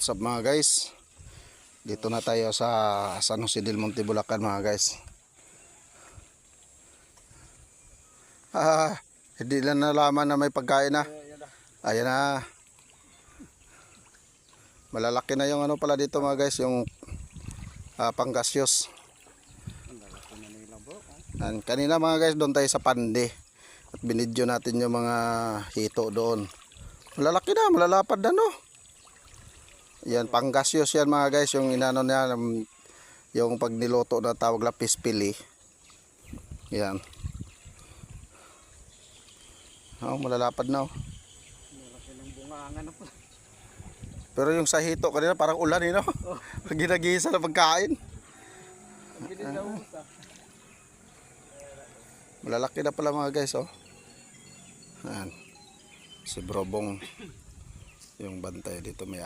What's up mga guys? Dito na tayo sa San Jose del Monte, Bulacan mga guys. Hindi na nalaman na may pagkain na. Ayan na. Malalaki na yung ano pala dito mga guys, yung panggasyos. Kanina mga guys, doon tayo sa Pande. At binidyo natin yung mga hito doon. Malalaki na, malalapad na no. Yan, panggasyos yan mga guys, yung inano niya, yung pag niluto na tawag na pispili. Yan. Oh, malalapad na oh. Pero yung sa hito kanina parang ulan eh no. Ginagisa na pagkain. Malalaki na pala mga guys oh. Yan. Si Brobong yung bantay dito may